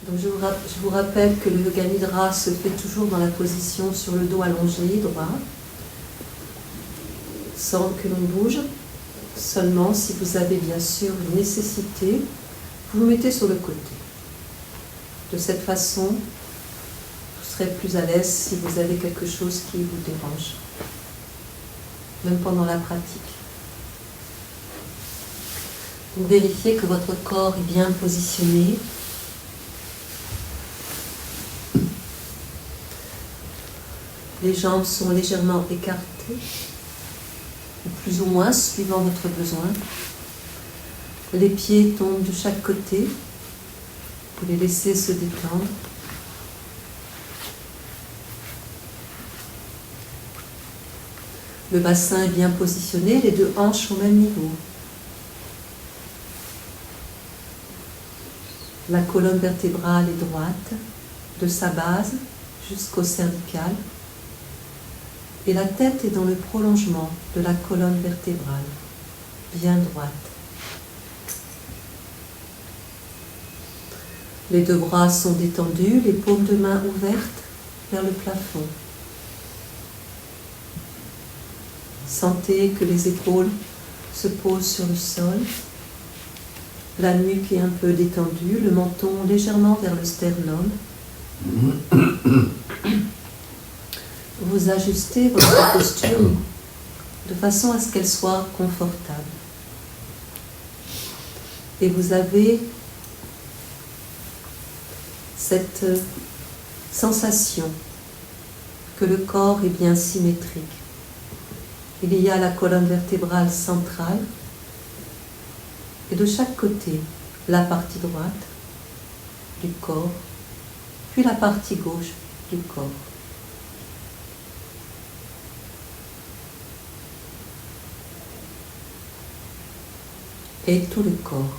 Donc je vous rappelle que le Yoga Nidra se fait toujours dans la position sur le dos allongé, droit, sans que l'on bouge. Seulement, si vous avez bien sûr une nécessité, vous vous mettez sur le côté. De cette façon, vous serez plus à l'aise si vous avez quelque chose qui vous dérange, même pendant la pratique. Vous vérifiez que votre corps est bien positionné. Les jambes sont légèrement écartées, ou plus ou moins, suivant votre besoin. Les pieds tombent de chaque côté. Vous les laissez se détendre. Le bassin est bien positionné, les deux hanches au même niveau. La colonne vertébrale est droite, de sa base jusqu'au cervical. Et la tête est dans le prolongement de la colonne vertébrale, bien droite. Les deux bras sont détendus, les paumes de main ouvertes vers le plafond. Sentez que les épaules se posent sur le sol. La nuque est un peu détendue, le menton légèrement vers le sternum. Vous ajustez votre posture de façon à ce qu'elle soit confortable. Et vous avez cette sensation que le corps est bien symétrique. Il y a la colonne vertébrale centrale et de chaque côté, la partie droite du corps, puis la partie gauche du corps. Et tout le corps.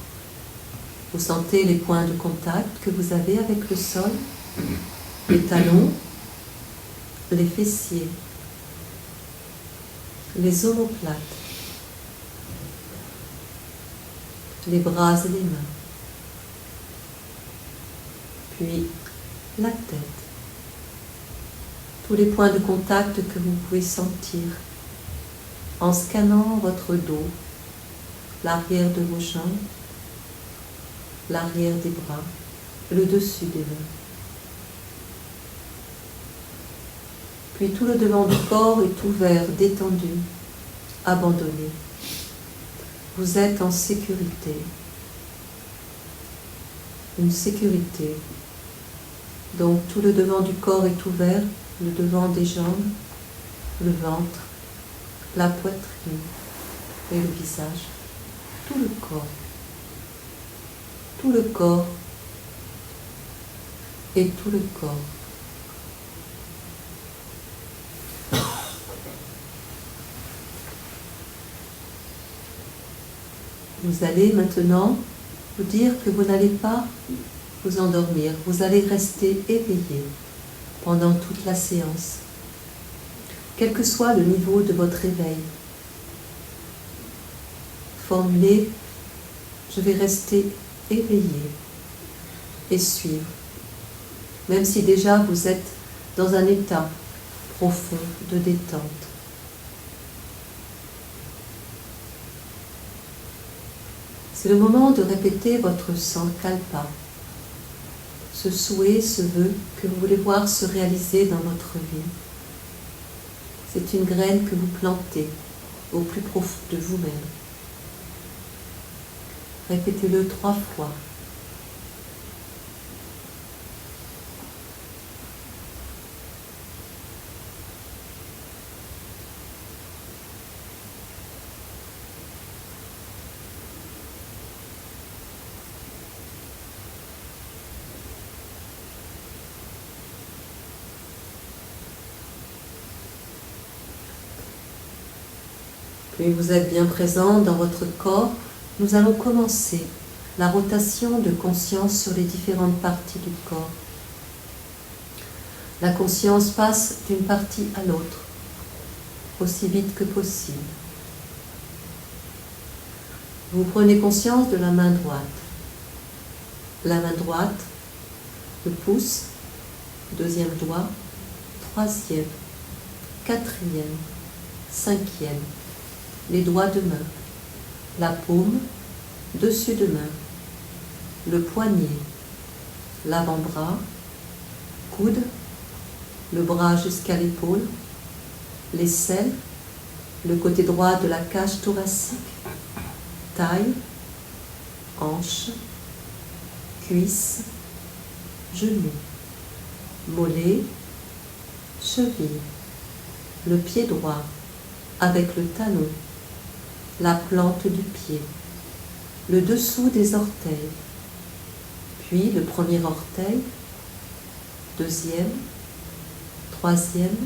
Vous sentez les points de contact que vous avez avec le sol, les talons, les fessiers, les omoplates, les bras et les mains, puis la tête. Tous les points de contact que vous pouvez sentir en scannant votre dos, l'arrière de vos jambes, l'arrière des bras, le dessus des mains. Puis tout le devant du corps est ouvert, détendu, abandonné. Vous êtes en sécurité. Une sécurité. Donc tout le devant du corps est ouvert, le devant des jambes, le ventre, la poitrine et le visage. Tout le corps. Tout le corps et tout le corps. Vous allez maintenant vous dire que vous n'allez pas vous endormir, vous allez rester éveillé pendant toute la séance, quel que soit le niveau de votre éveil. Formulez, je vais rester éveillé et suivre, même si déjà vous êtes dans un état profond de détente. C'est le moment de répéter votre sankalpa, ce souhait, ce vœu que vous voulez voir se réaliser dans votre vie. C'est une graine que vous plantez au plus profond de vous-même. Répétez-le 3 fois. Puis vous êtes bien présent dans votre corps. Nous allons commencer la rotation de conscience sur les différentes parties du corps. La conscience passe d'une partie à l'autre, aussi vite que possible. Vous prenez conscience de la main droite. La main droite le pouce, deuxième doigt, troisième, quatrième, cinquième, les doigts de main, la paume, dessus de main, le poignet, l'avant-bras, coude, le bras jusqu'à l'épaule, l'aisselle, le côté droit de la cage thoracique, taille, hanche, cuisse, genou, mollet, cheville, le pied droit avec le talon, la plante du pied, le dessous des orteils, puis le premier orteil, deuxième, troisième,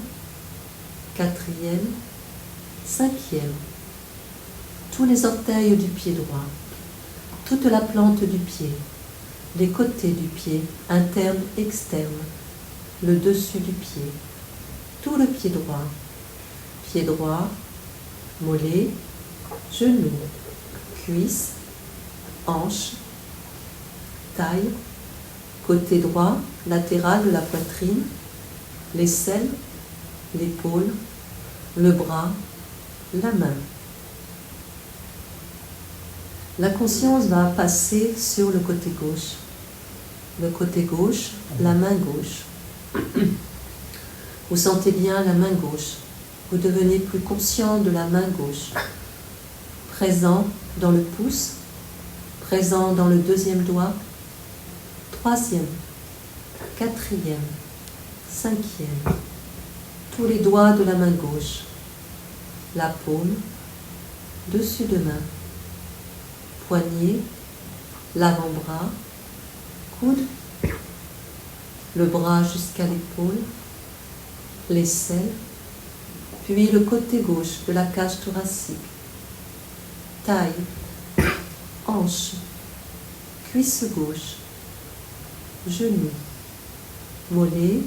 quatrième, cinquième, tous les orteils du pied droit, toute la plante du pied, les côtés du pied, interne, externe, le dessus du pied, tout le pied droit, mollet, genou, cuisse, hanche, taille, côté droit, latéral de la poitrine, l'aisselle, l'épaule, le bras, la main. La conscience va passer sur le côté gauche. Le côté gauche, la main gauche. Vous sentez bien la main gauche. Vous devenez plus conscient de la main gauche. Présent dans le pouce, présent dans le deuxième doigt, troisième, quatrième, cinquième, tous les doigts de la main gauche, la paume, dessus de main, poignet, l'avant-bras, coude, le bras jusqu'à l'épaule, l'aisselle, puis le côté gauche de la cage thoracique, taille, hanche, cuisse gauche, genou, mollet,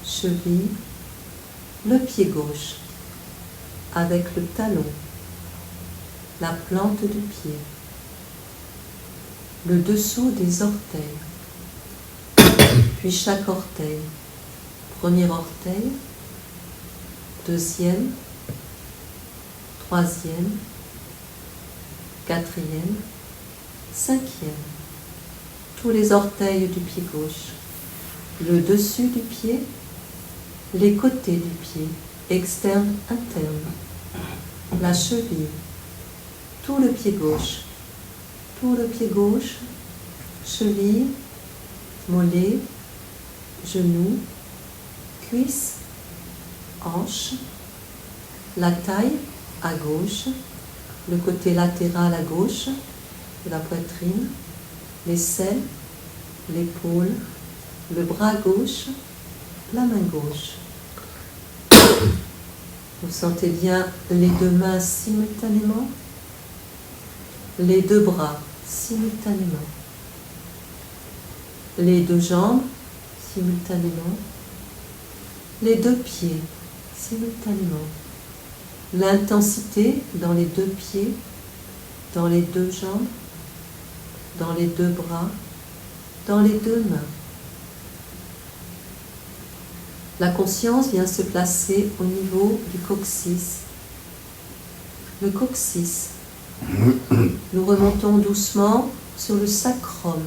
cheville, le pied gauche, avec le talon, la plante du pied, le dessous des orteils, puis chaque orteil, premier orteil, deuxième, troisième, quatrième, cinquième, tous les orteils du pied gauche, le dessus du pied, les côtés du pied, externe, interne, la cheville, tout le pied gauche, cheville, mollet, genou, cuisse, hanche, la taille à gauche, le côté latéral à gauche de la poitrine, l'aisselle, l'épaule, le bras gauche, la main gauche. Vous sentez bien les deux mains simultanément, les deux bras simultanément, les deux jambes simultanément, les deux pieds simultanément. L'intensité dans les deux pieds, dans les deux jambes, dans les deux bras, dans les deux mains. La conscience vient se placer au niveau du coccyx. Le coccyx. Nous remontons doucement sur le sacrum.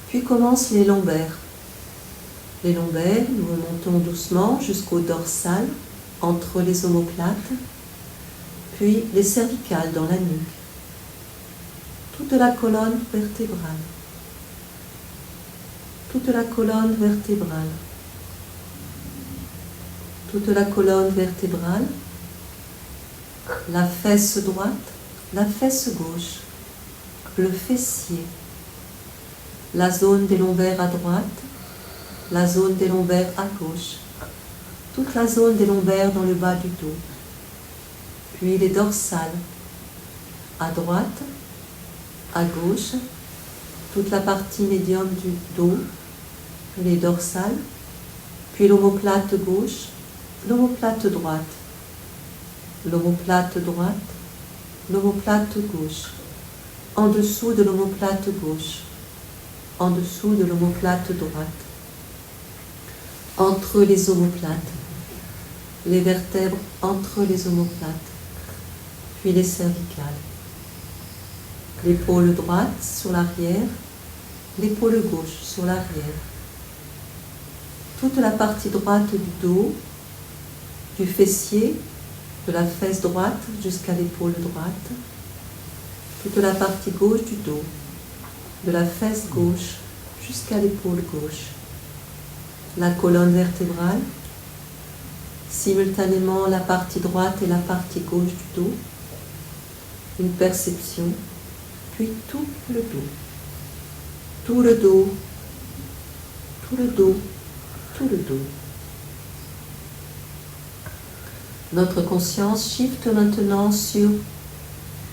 Puis commencent les lombaires. Les lombaires, nous remontons doucement jusqu'au dorsal, entre les omoplates, puis les cervicales dans la nuque. Toute la colonne vertébrale. Toute la colonne vertébrale. Toute la colonne vertébrale, la fesse droite, la fesse gauche, le fessier, la zone des lombaires à droite, la zone des lombaires à gauche, toute la zone des lombaires dans le bas du dos, puis les dorsales, à droite, à gauche, toute la partie médium du dos, les dorsales, puis l'omoplate gauche, l'omoplate droite, l'omoplate droite, l'omoplate gauche, en dessous de l'omoplate gauche, en dessous de l'omoplate droite. Entre les omoplates, les vertèbres entre les omoplates, puis les cervicales. L'épaule droite sur l'arrière, l'épaule gauche sur l'arrière. Toute la partie droite du dos, du fessier, de la fesse droite jusqu'à l'épaule droite. Toute la partie gauche du dos, de la fesse gauche jusqu'à l'épaule gauche. La colonne vertébrale, simultanément la partie droite et la partie gauche du dos. Une perception, puis tout le dos. Tout le dos, tout le dos, tout le dos. Notre conscience shift maintenant sur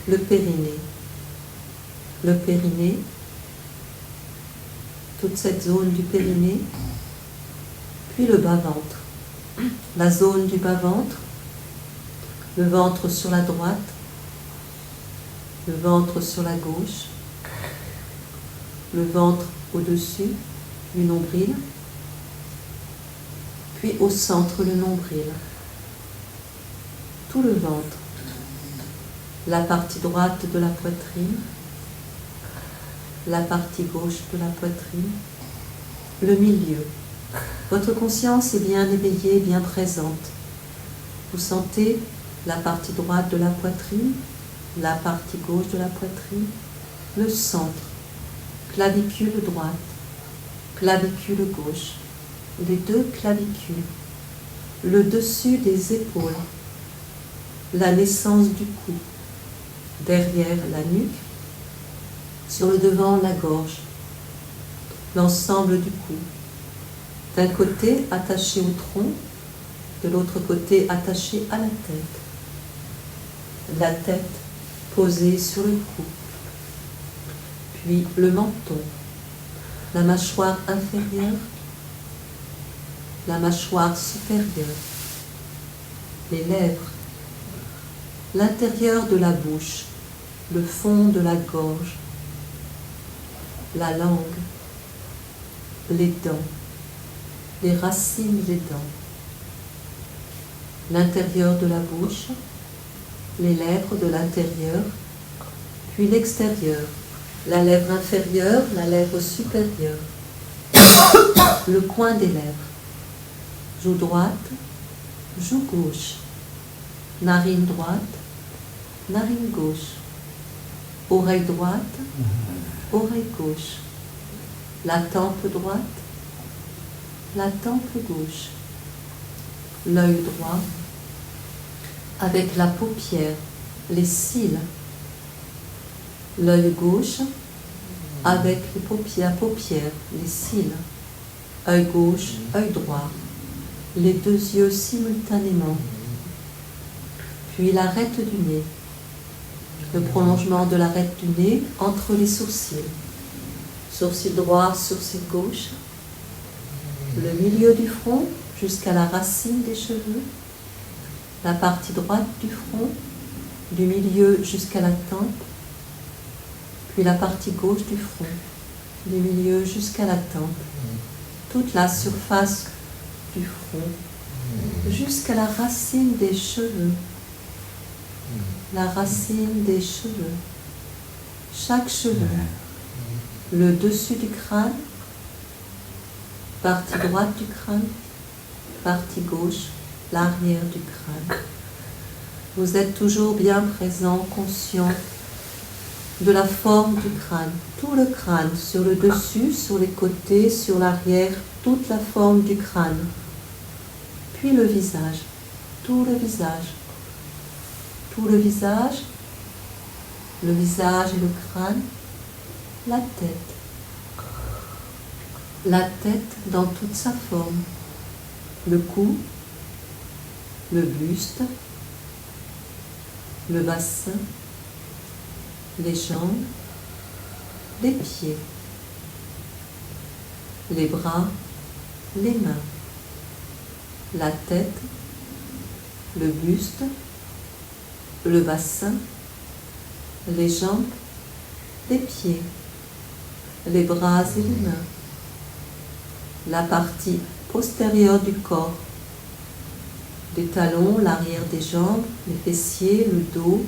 le périnée. Le périnée, toute cette zone du périnée, puis le bas-ventre. La zone du bas-ventre, le ventre sur la droite, le ventre sur la gauche, le ventre au-dessus du nombril, puis au centre le nombril. Tout le ventre, la partie droite de la poitrine, la partie gauche de la poitrine, le milieu. Votre conscience est bien éveillée, bien présente. Vous sentez la partie droite de la poitrine, la partie gauche de la poitrine, le centre, clavicule droite, clavicule gauche, les deux clavicules, le dessus des épaules, la naissance du cou, derrière la nuque, sur le devant la gorge, l'ensemble du cou, d'un côté attaché au tronc, de l'autre côté attaché à la tête posée sur le cou, puis le menton, la mâchoire inférieure, la mâchoire supérieure, les lèvres, l'intérieur de la bouche, le fond de la gorge, la langue, les dents, les racines des dents, l'intérieur de la bouche, les lèvres de l'intérieur, puis l'extérieur, la lèvre inférieure, la lèvre supérieure, le coin des lèvres, joue droite, joue gauche, narine droite, narine gauche, oreille droite, oreille gauche, la tempe droite, la tempe gauche, l'œil droit, avec la paupière, les cils, l'œil gauche, avec les paupières, les cils, œil gauche, œil droit, les deux yeux simultanément, puis l'arête du nez, le prolongement de l'arête du nez entre les sourcils, sourcil droit, sourcil gauche, le milieu du front jusqu'à la racine des cheveux, la partie droite du front, du milieu jusqu'à la tempe, puis la partie gauche du front, du milieu jusqu'à la tempe, toute la surface du front, jusqu'à la racine des cheveux, la racine des cheveux, chaque cheveu, le dessus du crâne, partie droite du crâne, partie gauche, l'arrière du crâne. Vous êtes toujours bien présent, conscient de la forme du crâne, tout le crâne, sur le dessus, sur les côtés, sur l'arrière, toute la forme du crâne. Puis le visage, tout le visage, tout le visage et le crâne, la tête dans toute sa forme, le cou, le buste, le bassin, les jambes, les pieds, les bras, les mains, la tête, le buste, le bassin, les jambes, les pieds, les bras et les mains, la partie postérieure du corps, les talons, l'arrière des jambes, les fessiers, le dos,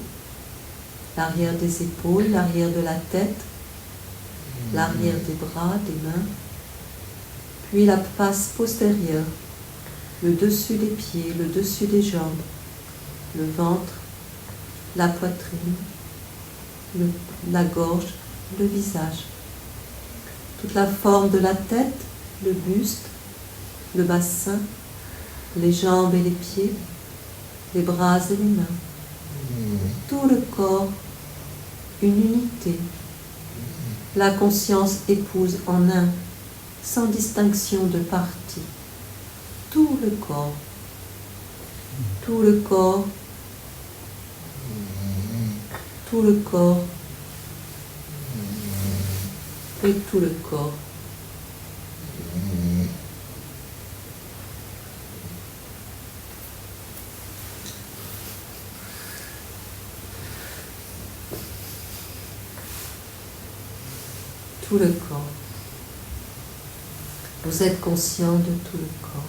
l'arrière des épaules, l'arrière de la tête, l'arrière des bras, des mains, puis la face postérieure, le dessus des pieds, le dessus des jambes, le ventre, la poitrine, la gorge, le visage, toute la forme de la tête, le buste, le bassin, les jambes et les pieds, les bras et les mains, tout le corps, une unité. La conscience épouse en un, sans distinction de partie, tout le corps, tout le corps, tout le corps, et tout le corps. Tout le corps. Vous êtes conscient de tout le corps.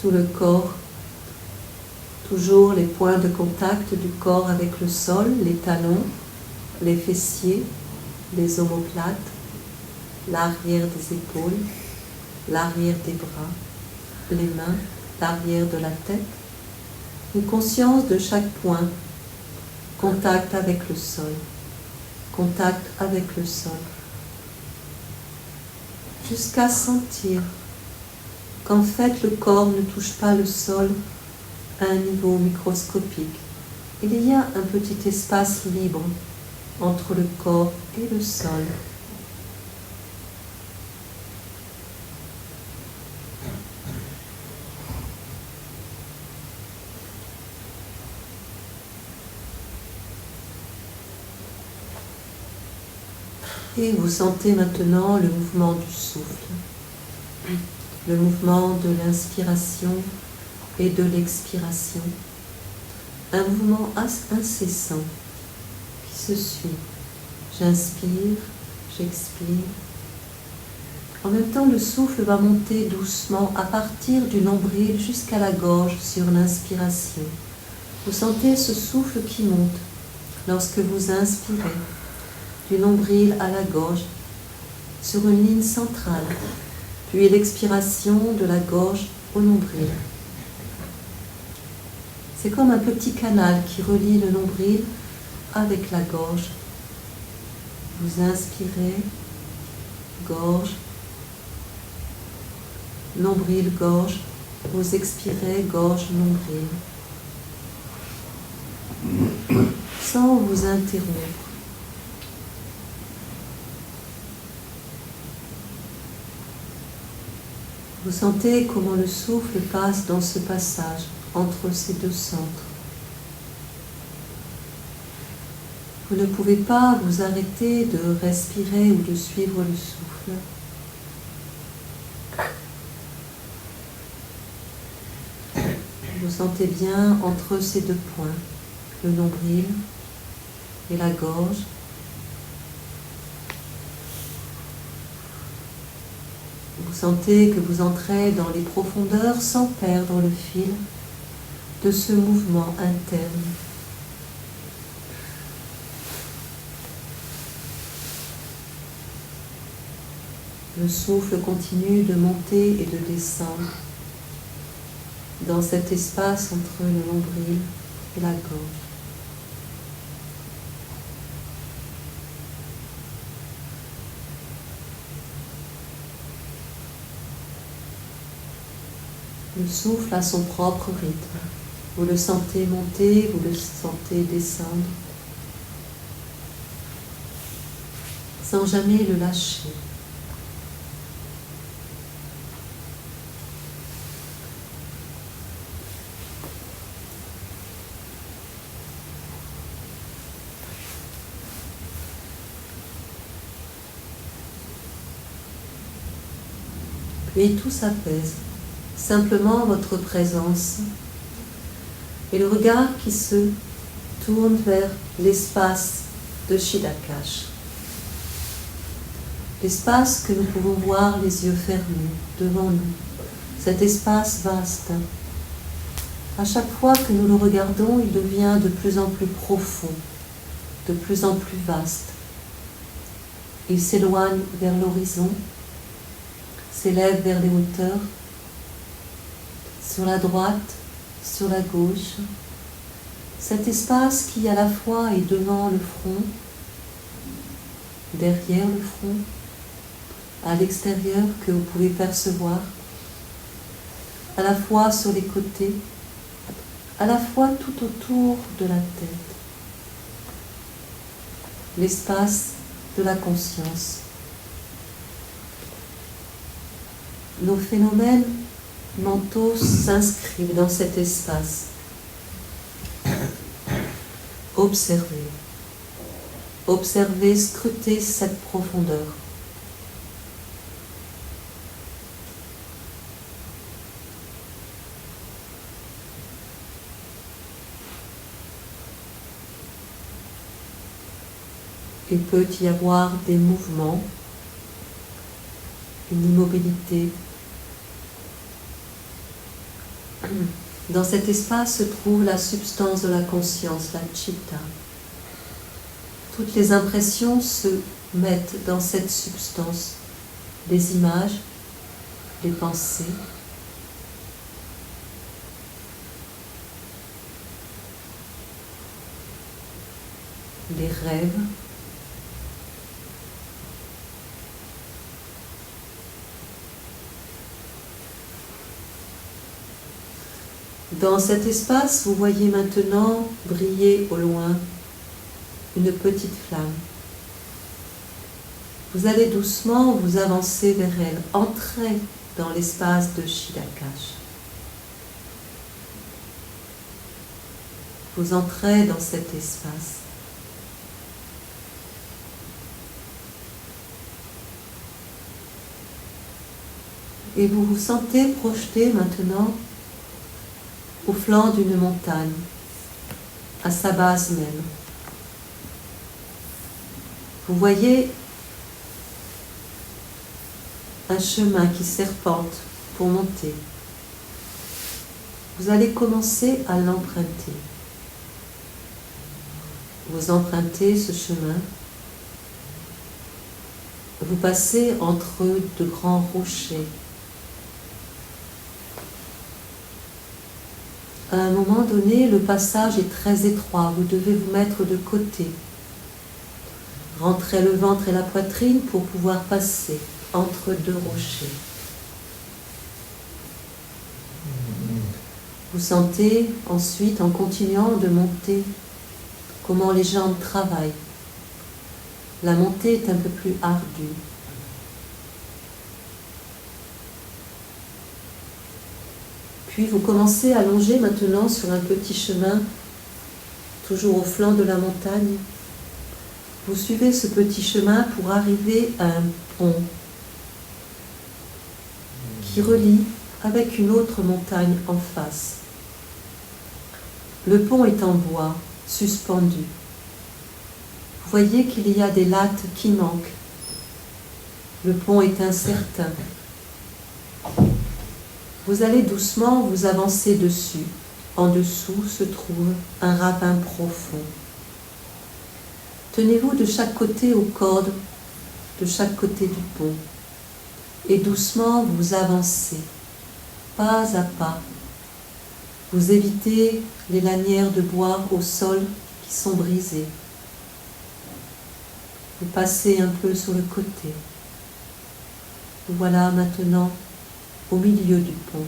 Tout le corps, toujours les points de contact du corps avec le sol, les talons, les fessiers, les omoplates, l'arrière des épaules, l'arrière des bras, les mains, l'arrière de la tête, une conscience de chaque point, contact avec le sol, contact avec le sol, jusqu'à sentir qu'en fait le corps ne touche pas le sol à un niveau microscopique. Il y a un petit espace libre entre le corps et le sol. Et vous sentez maintenant le mouvement du souffle, le mouvement de l'inspiration et de l'expiration, un mouvement incessant qui se suit. J'inspire, j'expire. En même temps, le souffle va monter doucement à partir du nombril jusqu'à la gorge sur l'inspiration. Vous sentez ce souffle qui monte lorsque vous inspirez, du nombril à la gorge, sur une ligne centrale, puis l'expiration de la gorge au nombril. C'est comme un petit canal qui relie le nombril avec la gorge. Vous inspirez, gorge, nombril, gorge. Vous expirez, gorge, nombril. Sans vous interrompre. Vous sentez comment le souffle passe dans ce passage entre ces deux centres. Vous ne pouvez pas vous arrêter de respirer ou de suivre le souffle. Vous sentez bien entre ces deux points, le nombril et la gorge. Vous sentez que vous entrez dans les profondeurs sans perdre le fil de ce mouvement interne. Le souffle continue de monter et de descendre dans cet espace entre le nombril et la gorge. Le souffle a son propre rythme. Vous le sentez monter, vous le sentez descendre, sans jamais le lâcher. Et tout s'apaise. Simplement votre présence et le regard qui se tourne vers l'espace de Chiddakash. L'espace que nous pouvons voir les yeux fermés devant nous. Cet espace vaste. À chaque fois que nous le regardons, il devient de plus en plus profond, de plus en plus vaste. Il s'éloigne vers l'horizon, s'élève vers les hauteurs, sur la droite, sur la gauche. Cet espace qui à la fois est devant le front, derrière le front, à l'extérieur que vous pouvez percevoir, à la fois sur les côtés, à la fois tout autour de la tête. L'espace de la conscience. Nos phénomènes mentaux s'inscrivent dans cet espace. Observez. Observez, scrutez cette profondeur. Il peut y avoir des mouvements, une immobilité. Dans cet espace se trouve la substance de la conscience, la chitta. Toutes les impressions se mettent dans cette substance, les images, les pensées. Les rêves. Dans cet espace, vous voyez maintenant briller au loin une petite flamme. Vous allez doucement vous avancer vers elle, entrez dans l'espace de Chiddakash. Vous entrez dans cet espace. Et vous vous sentez projeté maintenant au flanc d'une montagne, à sa base même. Vous voyez un chemin qui serpente pour monter. Vous allez commencer à l'emprunter. Vous empruntez ce chemin. Vous passez entre de grands rochers. À un moment donné, le passage est très étroit. Vous devez vous mettre de côté. Rentrez le ventre et la poitrine pour pouvoir passer entre deux rochers. Vous sentez ensuite, en continuant de monter, comment les jambes travaillent. La montée est un peu plus ardue. Puis vous commencez à longer maintenant sur un petit chemin, toujours au flanc de la montagne. Vous suivez ce petit chemin pour arriver à un pont qui relie avec une autre montagne en face. Le pont est en bois, suspendu. Vous voyez qu'il y a des lattes qui manquent. Le pont est incertain. Vous allez doucement vous avancer dessus. En dessous se trouve un ravin profond. Tenez-vous de chaque côté aux cordes, de chaque côté du pont, et doucement vous avancez, pas à pas. Vous évitez les lanières de bois au sol qui sont brisées. Vous passez un peu sur le côté. Vous voilà maintenant au milieu du pont.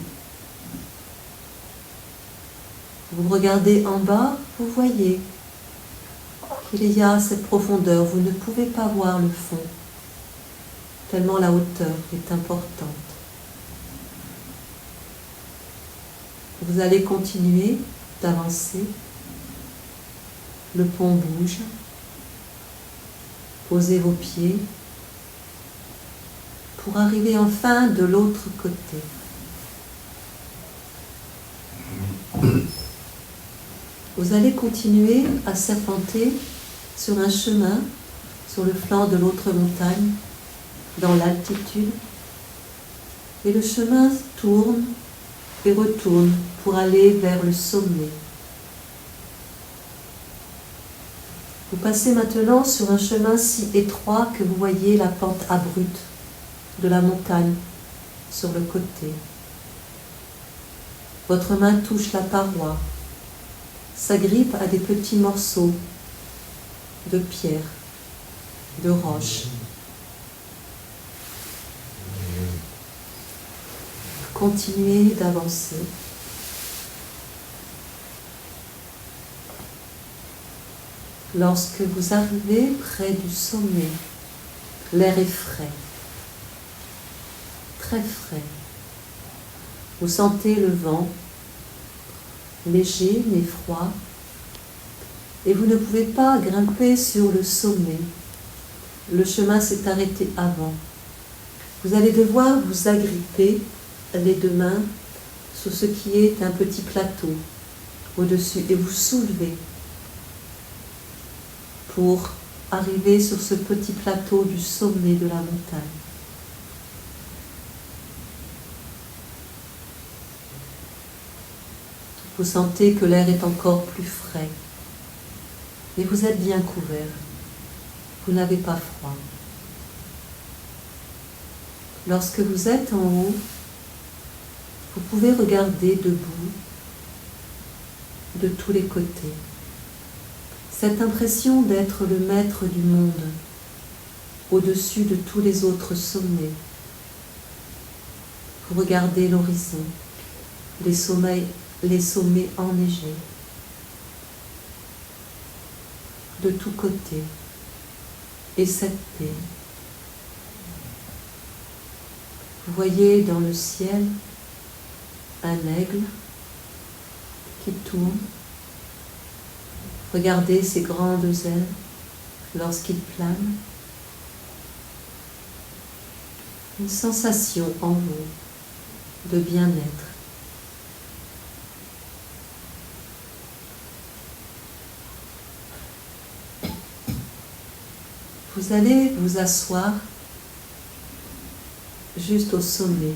Vous regardez en bas, vous voyez qu'il y a cette profondeur. Vous ne pouvez pas voir le fond, tellement la hauteur est importante. Vous allez continuer d'avancer. Le pont bouge. Posez vos pieds. pour arriver enfin de l'autre côté. Vous allez continuer à serpenter sur un chemin sur le flanc de l'autre montagne, dans l'altitude, et le chemin tourne et retourne pour aller vers le sommet. Vous passez maintenant sur un chemin si étroit que vous voyez la pente abrupte de la montagne sur le côté. Votre main touche la paroi, s'agrippe à des petits morceaux de pierre, de roche. Continuez d'avancer. Lorsque vous arrivez près du sommet, l'air est frais, très frais. Vous sentez le vent, léger mais froid, et vous ne pouvez pas grimper sur le sommet. Le chemin s'est arrêté avant. Vous allez devoir vous agripper les deux mains sur ce qui est un petit plateau au-dessus et vous soulever pour arriver sur ce petit plateau du sommet de la montagne. Vous sentez que l'air est encore plus frais, mais vous êtes bien couvert. Vous n'avez pas froid. Lorsque vous êtes en haut, vous pouvez regarder debout de tous les côtés. Cette impression d'être le maître du monde, au-dessus de tous les autres sommets. Vous regardez l'horizon, les sommets enneigés, de tous côtés, et cette paix. Vous voyez dans le ciel un aigle qui tourne. Regardez ses grandes ailes lorsqu'il plane. Une sensation en vous de bien-être. Vous allez vous asseoir juste au sommet.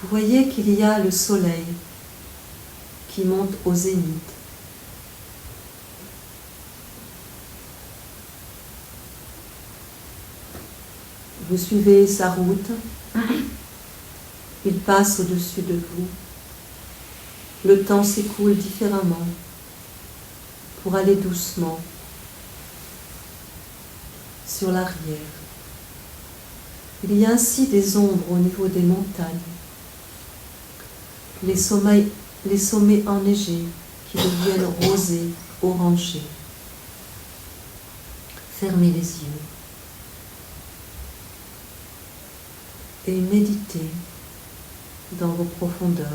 Vous voyez qu'il y a le soleil qui monte au zénith. Vous suivez sa route, il passe au-dessus de vous. Le temps s'écoule différemment pour aller doucement sur l'arrière. Il y a ainsi des ombres au niveau des montagnes, les sommets enneigés qui deviennent rosés, orangés. Fermez les yeux et méditez dans vos profondeurs,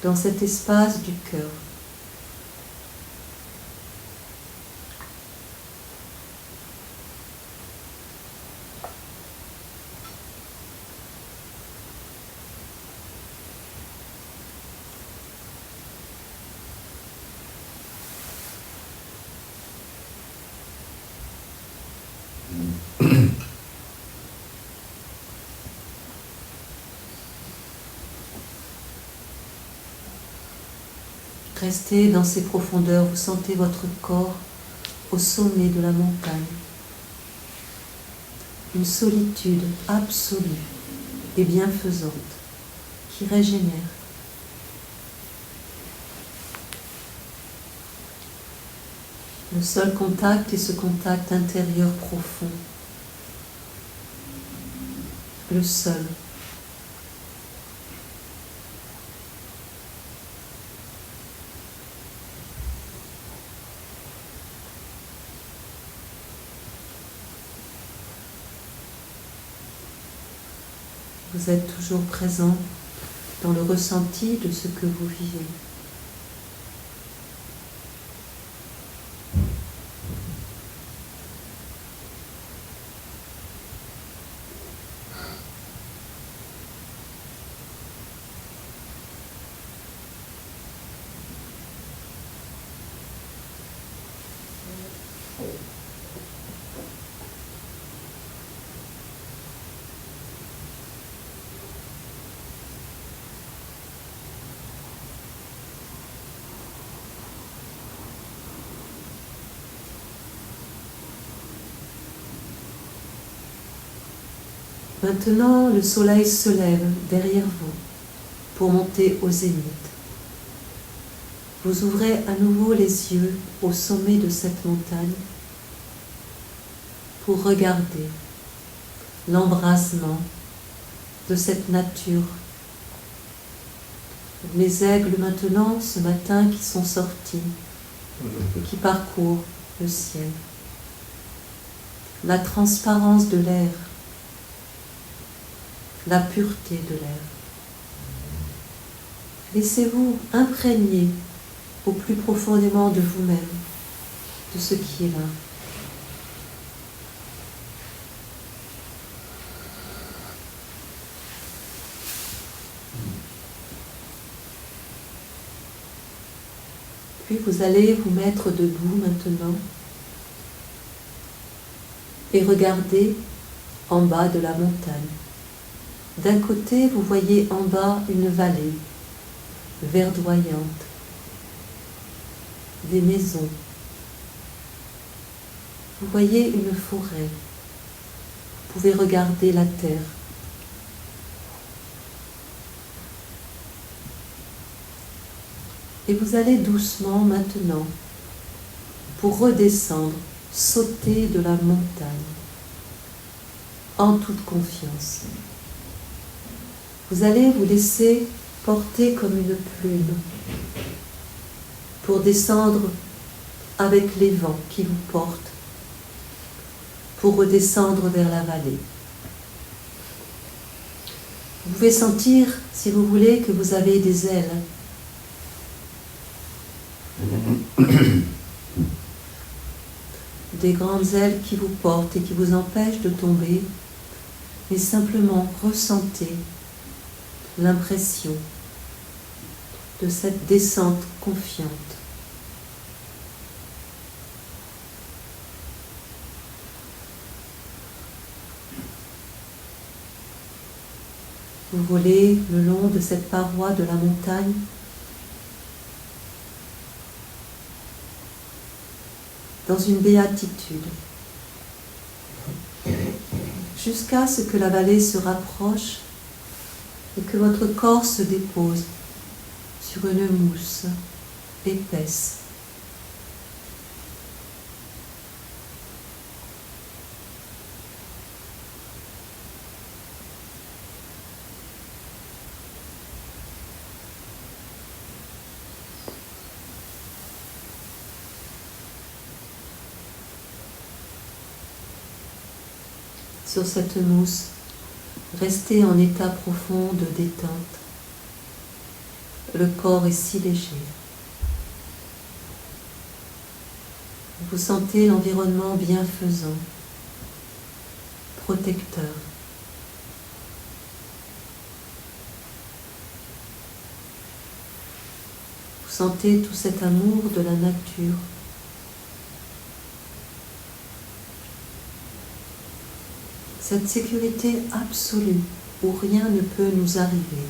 dans cet espace du cœur. Restez dans ces profondeurs, vous sentez votre corps au sommet de la montagne. Une solitude absolue et bienfaisante qui régénère. Le seul contact est ce contact intérieur profond. Le seul. Vous êtes toujours présent dans le ressenti de ce que vous vivez. Maintenant, le soleil se lève derrière vous pour monter au zénith. Vous ouvrez à nouveau les yeux au sommet de cette montagne pour regarder l'embrasement de cette nature. Les aigles maintenant, ce matin, qui sont sortis, qui parcourent le ciel. La transparence de l'air, la pureté de l'air. Laissez-vous imprégner au plus profondément de vous-même, de ce qui est là. Puis vous allez vous mettre debout maintenant et regarder en bas de la montagne. D'un côté, vous voyez en bas une vallée verdoyante, des maisons. Vous voyez une forêt. Vous pouvez regarder la terre. Et vous allez doucement maintenant pour redescendre, sauter de la montagne en toute confiance. Vous allez vous laisser porter comme une plume pour descendre avec les vents qui vous portent, pour redescendre vers la vallée. Vous pouvez sentir, si vous voulez, que vous avez des ailes. Des grandes ailes qui vous portent et qui vous empêchent de tomber, mais simplement ressentez l'impression de cette descente confiante. Vous volez le long de cette paroi de la montagne, dans une béatitude, jusqu'à ce que la vallée se rapproche et que votre corps se dépose sur une mousse épaisse. Sur cette mousse, restez en état profond de détente. Le corps est si léger. Vous sentez l'environnement bienfaisant, protecteur. Vous sentez tout cet amour de la nature. Cette sécurité absolue où rien ne peut nous arriver.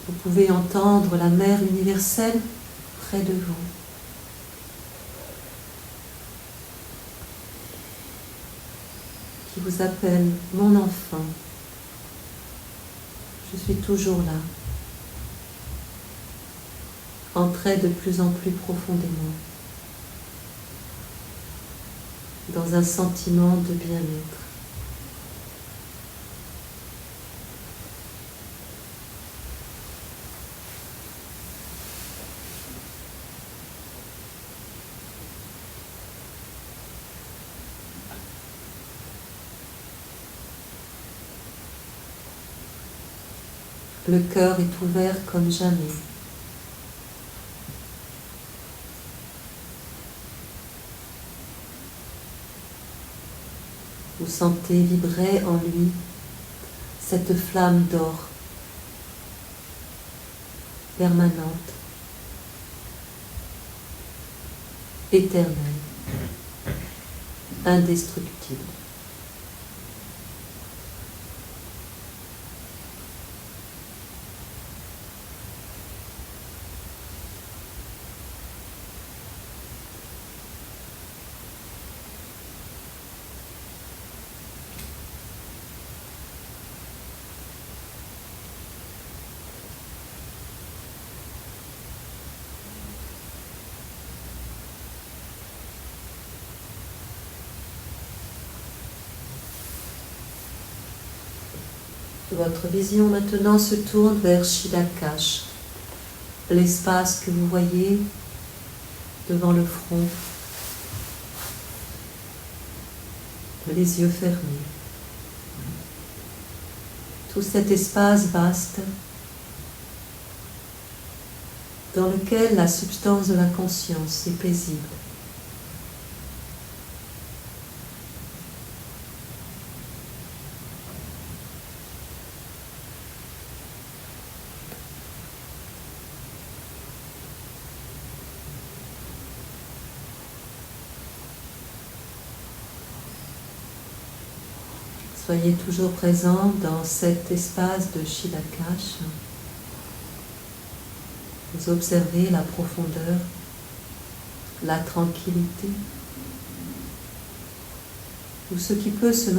Vous pouvez entendre la Mère universelle près de vous. Qui vous appelle « Mon enfant, je suis toujours là ». Entrez de plus en plus profondément dans un sentiment de bien-être. Le cœur est ouvert comme jamais. Vous sentez vibrer en lui cette flamme d'or permanente éternel, indestructible. Votre vision maintenant se tourne vers Shilakash, l'espace que vous voyez devant le front, les yeux fermés. Tout cet espace vaste dans lequel la substance de la conscience est paisible. Soyez toujours présent dans cet espace de Shilakash. Vous observez la profondeur, la tranquillité, ou ce qui peut se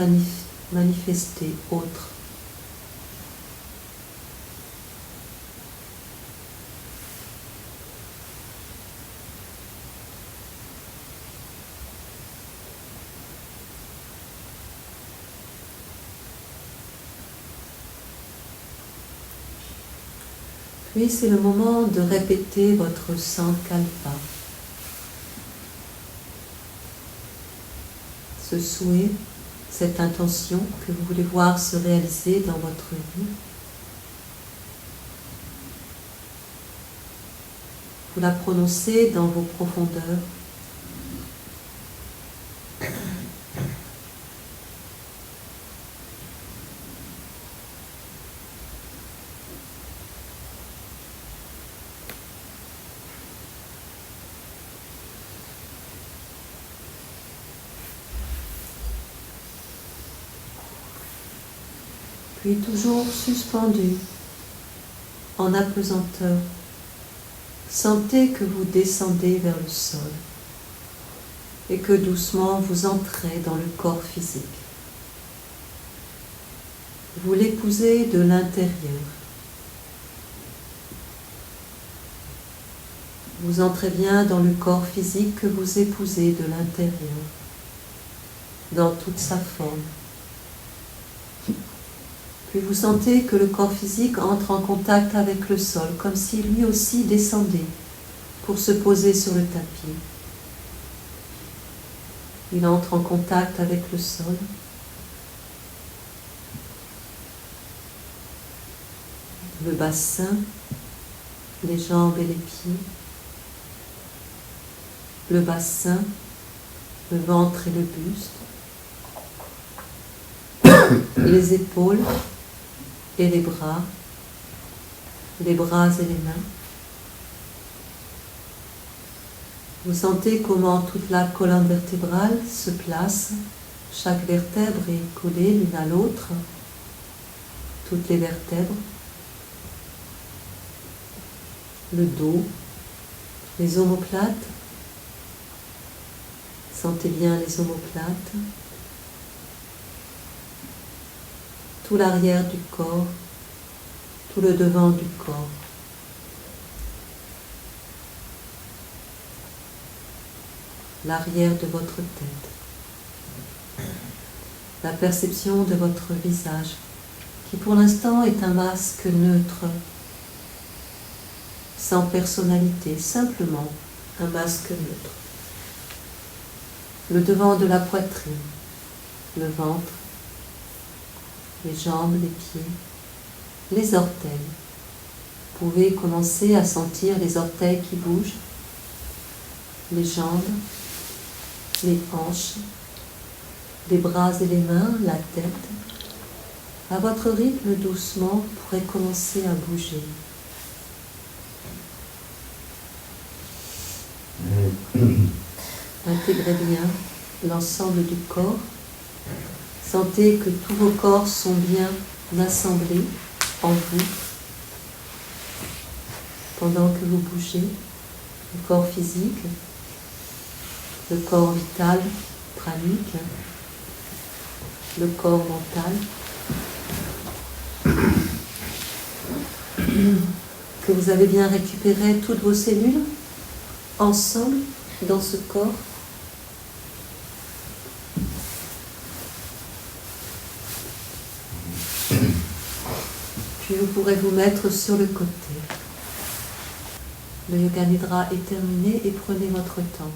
manifester autre. Puis c'est le moment de répéter votre sankalpa. Ce souhait, cette intention que vous voulez voir se réaliser dans votre vie. Vous la prononcez dans vos profondeurs. Puis toujours suspendu, en apesanteur, sentez que vous descendez vers le sol et que doucement vous entrez dans le corps physique. Vous l'épousez de l'intérieur. Vous entrez bien dans le corps physique que vous épousez de l'intérieur, dans toute sa forme. Puis vous sentez que le corps physique entre en contact avec le sol, comme si lui aussi descendait pour se poser sur le tapis. Il entre en contact avec le sol. Le bassin, les jambes et les pieds. Le bassin, le ventre et le buste. Les épaules et les bras et les mains. Vous sentez comment toute la colonne vertébrale se place, chaque vertèbre est collée l'une à l'autre, toutes les vertèbres, le dos, les omoplates, sentez bien les omoplates, tout l'arrière du corps, tout le devant du corps. L'arrière de votre tête. La perception de votre visage, qui pour l'instant est un masque neutre, sans personnalité, simplement un masque neutre. Le devant de la poitrine, le ventre, les jambes, les pieds, les orteils. Vous pouvez commencer à sentir les orteils qui bougent, les jambes, les hanches, les bras et les mains, la tête. À votre rythme, doucement, vous pourrez commencer à bouger. Intégrez bien l'ensemble du corps. Sentez que tous vos corps sont bien assemblés en vous pendant que vous bougez. Le corps physique, le corps vital, pranique, le corps mental. Que vous avez bien récupéré toutes vos cellules ensemble dans ce corps. Puis vous pourrez vous mettre sur le côté. Le Yoga Nidra est terminé et prenez votre temps.